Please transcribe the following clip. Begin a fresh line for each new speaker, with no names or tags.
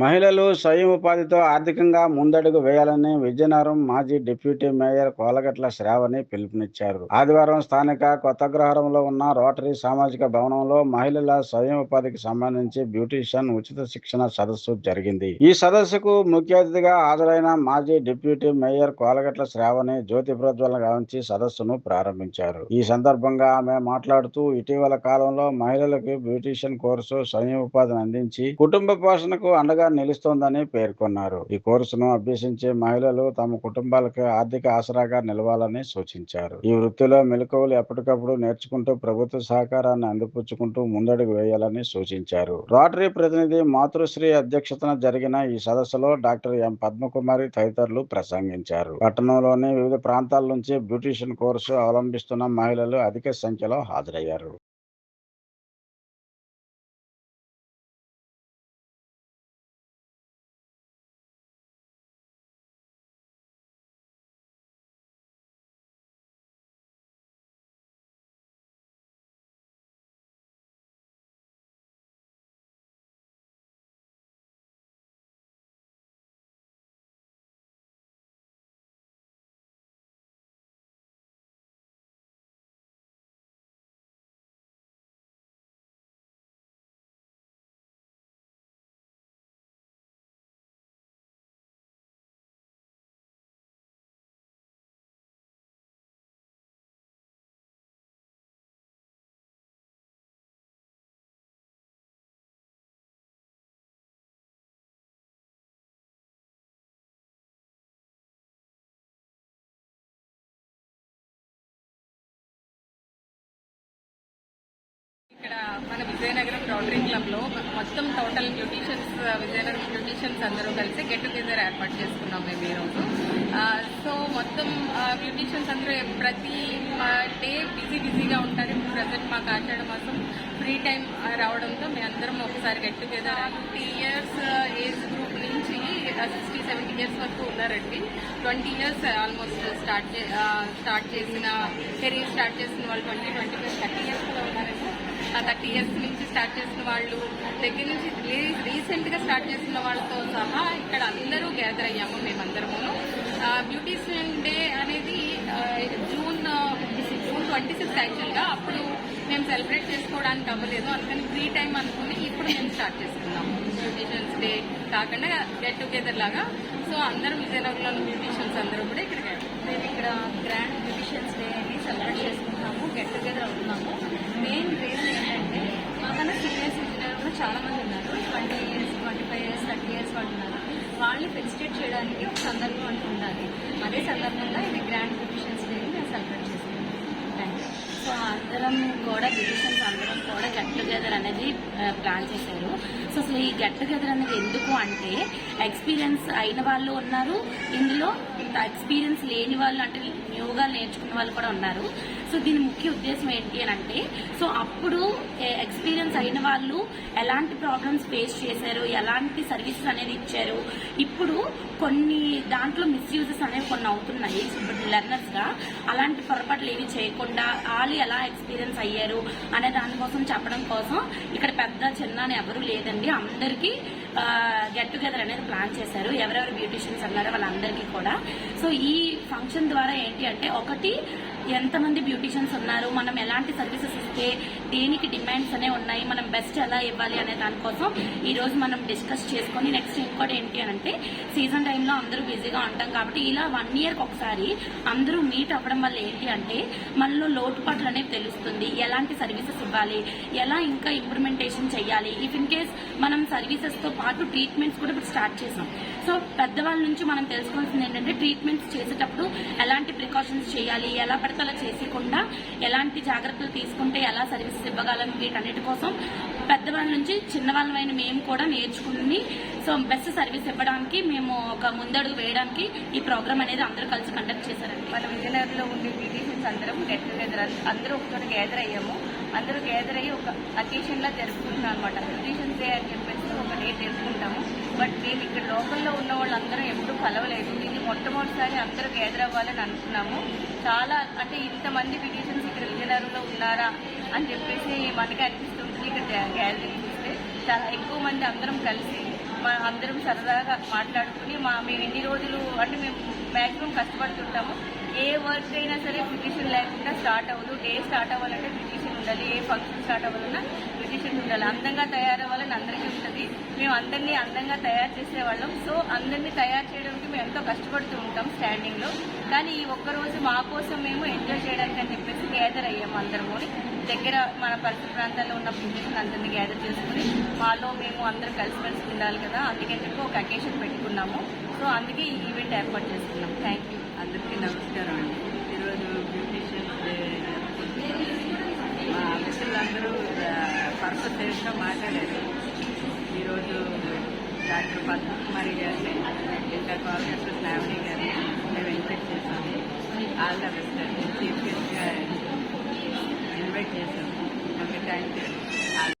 మహిళలు స్వయం ఉపాధితో ఆర్థికంగా ముందడుగు వేయాలని విజయనగరం మాజీ డిప్యూటీ మేయర్ కోలగట్ల శ్రావణి పిలుపునిచ్చారు. ఆదివారం స్థానిక కొత్తగృహంలో ఉన్న రోటరీ సామాజిక భవనంలో మహిళల స్వయం ఉపాధికి సంబంధించి బ్యూటీషియన్ ఉచిత శిక్షణ సదస్సు జరిగింది. ఈ సదస్సుకు ముఖ్య అతిథిగా హాజరైన మాజీ డిప్యూటీ మేయర్ కోలగట్ల శ్రావణి జ్యోతి ప్రజ్వలన గావించి సదస్సును ప్రారంభించారు. ఈ సందర్భంగా ఆమె మాట్లాడుతూ ఇటీవల కాలంలో మహిళలకు బ్యూటీషియన్ కోర్సు స్వయం ఉపాధిని అందించి కుటుంబ పోషణకు అండగా నిలుస్తోందని పేర్కొన్నారు. ఈ కోర్సును అభ్యసించే మహిళలు తమ కుటుంబాలకు ఆర్థిక ఆసరాగా నిలవాలని సూచించారు. ఈ వృత్తిలో మెలకువలు ఎప్పటికప్పుడు నేర్చుకుంటూ ప్రభుత్వ సహకారాన్ని అందిపుచ్చుకుంటూ ముందడుగు వేయాలని సూచించారు. రోటరీ ప్రతినిధి మాతృశ్రీ అధ్యక్షతన జరిగిన ఈ సదస్సులో డాక్టర్ ఎం పద్మకుమారి తదితరులు ప్రసంగించారు. పట్టణంలోని వివిధ ప్రాంతాల నుంచి బ్యూటీషియన్ కోర్సు అవలంబిస్తున్న మహిళలు అధిక సంఖ్యలో హాజరయ్యారు.
ఇక్కడ మన విజయనగరం రోటరీ క్లబ్ లో మొత్తం టోటల్ బ్యూటీషియన్స్ విజయనగరం బ్యూటీషియన్స్ అందరూ కలిసి గెట్ టుగెదర్ ఏర్పాటు చేసుకున్నాం మేము ఈరోజు. సో మొత్తం బ్యూటీషియన్స్ అందరూ ప్రతి డే బిజీగా ఉంటారు. ఇప్పుడు ప్రజెంట్ మాకు ఆషాఢ మాసం ఫ్రీ టైం రావడంతో మేము అందరం ఒకసారి get together 50 years age group నుంచి 60-70 ఇయర్స్ వరకు ఉన్నారండి. 20 ఇయర్స్ ఆల్మోస్ట్ స్టార్ట్ చేసిన కెరీర్ స్టార్ట్ చేసిన వాళ్ళు 20-25-30 ఇయర్స్ కూడా ఉన్నారండి. 30 ఇయర్స్ నుంచి స్టార్ట్ చేసిన వాళ్ళు దగ్గర నుంచి రీసెంట్ గా స్టార్ట్ చేసిన వాళ్ళతో సహా ఇక్కడ అందరూ గ్యాదర్ అయ్యాము మేమందరము. బ్యూటీషియన్ డే అనేది జూన్ 26 యాక్చువల్ గా అప్పుడు మేము సెలబ్రేట్ చేసుకోవడానికి అవ్వలేదు. అందుకని ఫ్రీ టైం అనుకుని ఇప్పుడు మేము స్టార్ట్ చేసుకున్నాము. బ్యూటీషియన్స్ డే కాకుండా గెట్ టుగెదర్ లాగా. సో అందరం విజయనగరంలో బ్యూటీషియన్స్ అందరూ కూడా మేము ఇక్కడ గ్రాండ్ బ్యూటీషియన్స్ డే అని సెలబ్రేట్ చేసుకుంటున్నాము. గెట్ టుగెదర్ అవుతున్నాము. మెయిన్ రీజన్ ఏంటంటే మాకన్నా సీనియర్స్ ఇంజనీర్ కూడా చాలా మంది ఉన్నారు. 20 ఇయర్స్ 25 ఇయర్స్ 30 ఇయర్స్ వాళ్ళు ఉన్నారు. వాళ్ళని ఫెలిసిటేట్ చేయడానికి ఒక సందర్భం అంటూ ఉండాలి. అదే సందర్భంగా ఇది గ్రాండ్ బ్యూటీషియన్స్ డే మేము సెలబ్రేట్ చేసుకుంటాం. సో అందరం కూడా బ్యూటీషియన్స్ అందరం కూడా గెట్ టుగెదర్ అనేది ప్లాన్ చేశారు. సో అసలు ఈ గెట్ టుగెదర్ అనేది ఎందుకు అంటే ఎక్స్పీరియన్స్ అయిన వాళ్ళు ఉన్నారు, ఇందులో ఎక్స్పీరియన్స్ లేని వాళ్ళు అంటే న్యూగా నేర్చుకున్న వాళ్ళు కూడా ఉన్నారు. సో దీని ముఖ్య ఉద్దేశం ఏంటి అని అంటే సో అప్పుడు ఎక్స్పీరియన్స్ అయిన వాళ్ళు ఎలాంటి ప్రాబ్లమ్స్ ఫేస్ చేశారు, ఎలాంటి సర్వీసెస్ అనేది ఇచ్చారు, ఇప్పుడు కొన్ని దాంట్లో మిస్యూజెస్ అనేవి కొన్ని అవుతున్నాయి లెర్నర్స్ గా. అలాంటి పొరపాట్లు ఏవి చేయకుండా వాళ్ళు ఎలా ఎక్స్పీరియన్స్ అయ్యారు అనే దానికోసం చెప్పడం కోసం ఇక్కడ పెద్ద చిన్న అని ఎవరు లేదండి. అందరికీ గెట్ టుగెదర్ అనేది ప్లాన్ చేశారు. ఎవరెవరు బ్యూటీషియన్స్ అన్నారో వాళ్ళందరికీ కూడా. సో ఈ ఫంక్షన్ ద్వారా ఏంటి అంటే ఒకటి ఎంతమంది బ్యూటీషియన్స్ ఉన్నారు, మనం ఎలాంటి సర్వీసెస్ ఇస్తే దేనికి డిమాండ్స్ అనేవి ఉన్నాయి, మనం బెస్ట్ ఎలా ఇవ్వాలి అనే దానికోసం ఈ రోజు మనం డిస్కస్ చేసుకుని నెక్స్ట్ ఇంకోటి ఏంటి అంటే సీజన్ టైంలో అందరూ బిజీగా ఉంటాం కాబట్టి ఇలా 1 ఇయర్కి ఒకసారి అందరూ మీట్ అవ్వడం వల్ల ఏంటి అంటే మనలో లోటుపాట్లు అనేవి తెలుస్తుంది. ఎలాంటి సర్వీసెస్ ఇవ్వాలి, ఎలా ఇంకా ఇంప్లిమెంటేషన్ చేయాలి. ఇఫ్ ఇన్ కేస్ మనం సర్వీసెస్ తో పాటు ట్రీట్మెంట్స్ కూడా ఇప్పుడు స్టార్ట్ చేసాం. సో పెద్దవాళ్ళ నుంచి మనం తెలుసుకోవాల్సింది ఏంటంటే ట్రీట్మెంట్స్ చేసేటప్పుడు ఎలాంటి ప్రికాషన్స్ చేయాలి, ఎలా పడితే అలా చేసేయకుండా ఎలాంటి జాగ్రత్తలు తీసుకుంటే ఎలా సర్వీసెస్ ఇవ్వగలం, వీటన్నిటి కోసం పెద్దవాళ్ళ నుంచి చిన్నవాళ్ళమైన మేము కూడా నేర్చుకుని సో బెస్ట్ సర్వీస్ ఇవ్వడానికి మేము ఒక ముందడుగు వేయడానికి ఈ ప్రోగ్రామ్ అనేది అందరూ కలిసి కండక్ట్ చేశారండి.
మన విజయనగరంలో ఉండే బ్యూటీషియన్స్ అందరం గెట్ టుగెదర్ అందరూ ఒకచోట గ్యాదర్ అయ్యాము. అందరూ గ్యాదర్ అయ్యి ఒక అకేషన్ లా జరుపుకుంటున్నాం అనమాట. బ్యూటీషియన్స్ డే అని చెప్పేసి ఒక డే తెలుసుకుంటాము. బట్ మేము ఇక్కడ లోకల్లో ఉన్న వాళ్ళందరూ ఎప్పుడూ కలవలేదు. ఇది మొట్టమొదటిసారి అందరూ గ్యాదర్ అవ్వాలని అనుకున్నాము. చాలా అంటే ఇంతమంది బ్యూటీషియన్స్ ఇక్కడ విజయనగరంలో ఉన్నారా అని చెప్పేసి మనకి అనిపిస్తుంది. ఇక్కడ గ్యాదరింగ్ చూస్తే చాలా ఎక్కువ మంది అందరం కలిసి అందరం సరదాగా మాట్లాడుకుని మేము ఎన్ని రోజులు అంటే మేము మ్యాక్సిమం కష్టపడుతుంటాము. ఏ వర్క్ అయినా సరే బ్యూటిషియన్ లేకుండా స్టార్ట్ అవ్వదు. డే స్టార్ట్ అవ్వాలంటే బ్యూటిషియన్ ఉండాలి. ఏ ఫంక్షన్ స్టార్ట్ అవ్వాలన్నా బ్యూటిషియన్ ఉండాలి. అందంగా తయారవ్వాలని అందరికీ ఉంటుంది. మేము అందరినీ అందంగా తయారు చేసేవాళ్ళం. సో అందరినీ తయారు చేయడానికి మేము ఎంతో కష్టపడుతూ ఉంటాం స్టాండింగ్లో. కానీ ఈ ఒక్కరోజు మా కోసం మేము ఎంజాయ్ చేయడానికి అని చెప్పేసి గ్యాదర్ అయ్యాము అందరము. దగ్గర మన పరిసర ప్రాంతాల్లో ఉన్న బ్యూటిషియన్ అందరినీ గ్యాదర్ చేసుకుని మాలో మేము అందరం కలిసిమెలిసి ఉండాలి కదా, అందుకని చెప్పి ఒక అకేషన్ పెట్టుకున్నాము. సో అందుకే ఈ ఈవెంట్ ఏర్పాటు చేసుకున్నాం. Thank you.
అందరికీ నమస్కారం అండి. ఈరోజు బ్యూటిషియన్స్ డే మా మిత్రులందరూ పర్పస్ మాట్లాడారు. ఈరోజు డాక్టర్ పద్మకుమారి గారిని, ఇంకా కోలగట్ల శ్రావణి గారిని మేము ఇన్వైట్ చేసాము. ఆల్ ద బెస్ట్ అండి. చీఫ్ గెస్ట్గా ఇన్వైట్ చేసాము. Okay, thank you.